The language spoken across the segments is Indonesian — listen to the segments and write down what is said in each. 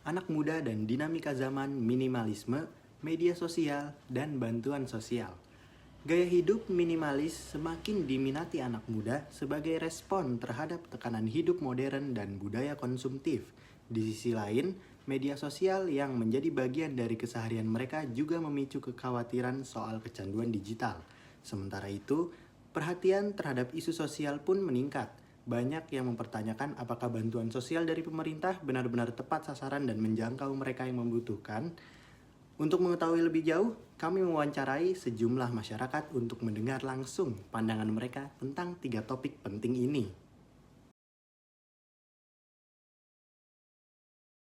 anak muda dan dinamika zaman, minimalisme, media sosial, dan bantuan sosial. Gaya hidup minimalis semakin diminati anak muda sebagai respon terhadap tekanan hidup modern dan budaya konsumtif. Di sisi lain, media sosial yang menjadi bagian dari keseharian mereka juga memicu kekhawatiran soal kecanduan digital. Sementara itu, perhatian terhadap isu sosial pun meningkat. Banyak yang mempertanyakan apakah bantuan sosial dari pemerintah benar-benar tepat sasaran dan menjangkau mereka yang membutuhkan. Untuk mengetahui lebih jauh, kami mewawancarai sejumlah masyarakat untuk mendengar langsung pandangan mereka tentang 3 topik penting ini.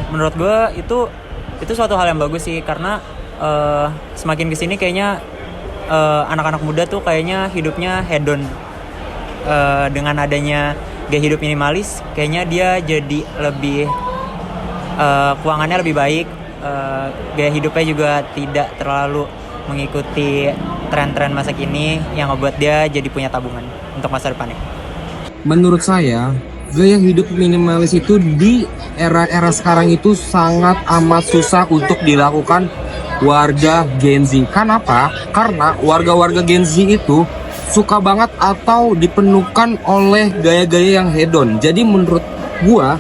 Menurut gue itu suatu hal yang bagus sih, karena semakin kesini kayaknya anak-anak muda tuh kayaknya hidupnya hedon. Dengan adanya gaya hidup minimalis, kayaknya dia jadi lebih keuangannya lebih baik, gaya hidupnya juga tidak terlalu mengikuti tren-tren masa kini yang membuat dia jadi punya tabungan untuk masa depannya. Menurut saya, gaya hidup minimalis itu di era-era sekarang itu sangat amat susah untuk dilakukan warga Gen Z. Kenapa? Karena warga-warga Gen Z itu suka banget atau dipenuhkan oleh gaya-gaya yang hedon. Jadi menurut gua,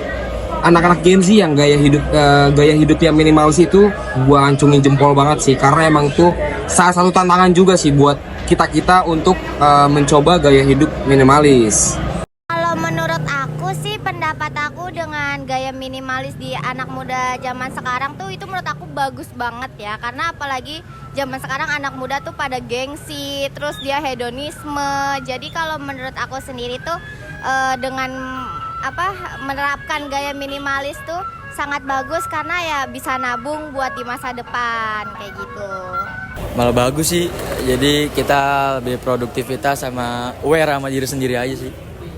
anak-anak Gen Z yang gaya hidup yang minimalis itu gua ancungin jempol banget sih, karena emang tuh salah satu tantangan juga sih buat kita untuk mencoba gaya hidup minimalis. Kalau menurut aku sih, pendapat aku dengan gaya minimalis di anak muda zaman sekarang tuh, itu menurut aku bagus banget ya. Karena apalagi zaman sekarang anak muda tuh pada gengsi, terus dia hedonisme. Jadi kalau menurut aku sendiri tuh dengan menerapkan gaya minimalis tuh sangat bagus, karena ya bisa nabung buat di masa depan kayak gitu. Malah bagus sih, jadi kita lebih produktivitas sama aware sama diri sendiri aja sih.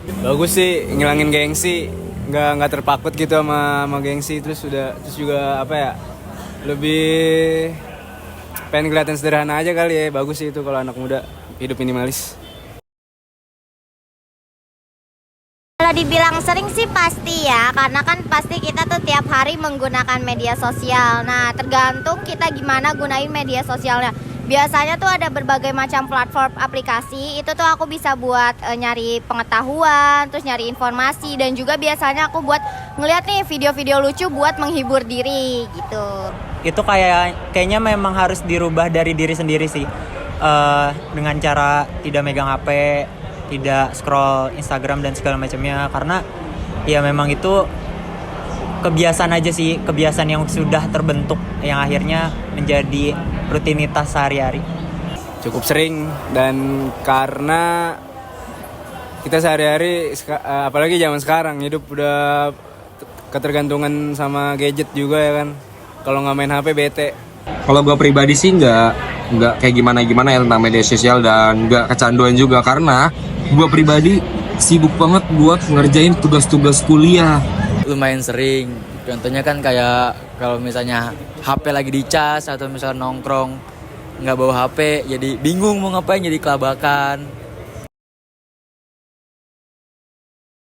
Bagus sih, ngilangin gengsi, nggak terpaku gitu sama gengsi, terus juga lebih pengen kelihatan sederhana aja kali ya. Bagus sih itu kalau anak muda hidup minimalis. Kalau dibilang sering sih pasti ya, karena kan pasti kita tuh tiap hari menggunakan media sosial. Nah, tergantung kita gimana gunain media sosialnya. Biasanya tuh ada berbagai macam platform aplikasi, itu tuh aku bisa buat nyari pengetahuan, terus nyari informasi, dan juga biasanya aku buat ngeliat nih video-video lucu buat menghibur diri gitu. Itu kayaknya memang harus dirubah dari diri sendiri sih, dengan cara tidak megang HP, tidak scroll Instagram dan segala macamnya, karena ya memang itu kebiasaan aja sih, kebiasaan yang sudah terbentuk yang akhirnya menjadi rutinitas sehari-hari. Cukup sering, dan karena kita sehari-hari apalagi zaman sekarang hidup udah ketergantungan sama gadget juga ya kan. Kalau nggak main HP bete. Kalau gue pribadi sih nggak kayak gimana ya tentang media sosial, dan nggak kecanduan juga, karena gue pribadi sibuk banget buat ngerjain tugas-tugas kuliah. Lumayan sering, contohnya kan kayak kalau misalnya HP lagi dicas atau misalnya nongkrong nggak bawa HP, jadi bingung mau ngapain, jadi kelabakan.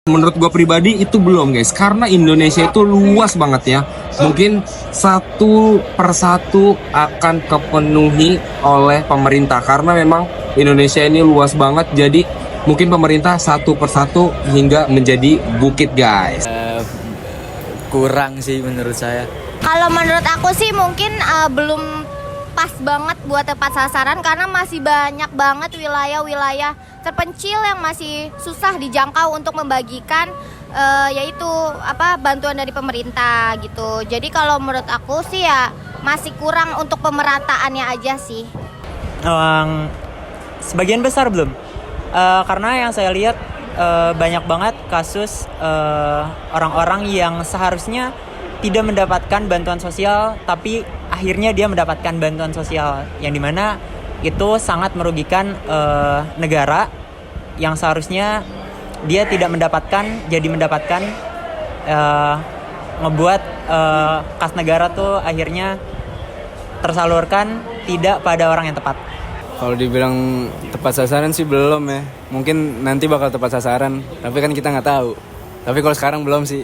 Menurut gue pribadi itu belum guys, karena Indonesia itu luas banget ya. Mungkin satu persatu akan kepenuhi oleh pemerintah, karena memang Indonesia ini luas banget. Jadi mungkin pemerintah satu persatu hingga menjadi bukit guys. Kurang sih menurut saya. Kalau menurut aku sih mungkin belum pas banget buat tepat sasaran, karena masih banyak banget wilayah-wilayah terpencil yang masih susah dijangkau untuk membagikan yaitu bantuan dari pemerintah gitu. Jadi kalau menurut aku sih ya masih kurang untuk pemerataannya aja sih. Sebagian besar belum, karena yang saya lihat banyak banget kasus orang-orang yang seharusnya tidak mendapatkan bantuan sosial, tapi akhirnya dia mendapatkan bantuan sosial, yang dimana itu sangat merugikan negara yang seharusnya dia tidak mendapatkan, jadi mendapatkan, ngebuat kas negara tuh akhirnya tersalurkan tidak pada orang yang tepat. Kalau dibilang tepat sasaran sih belum ya. Mungkin nanti bakal tepat sasaran, tapi kan kita nggak tahu. Tapi kalau sekarang belum sih.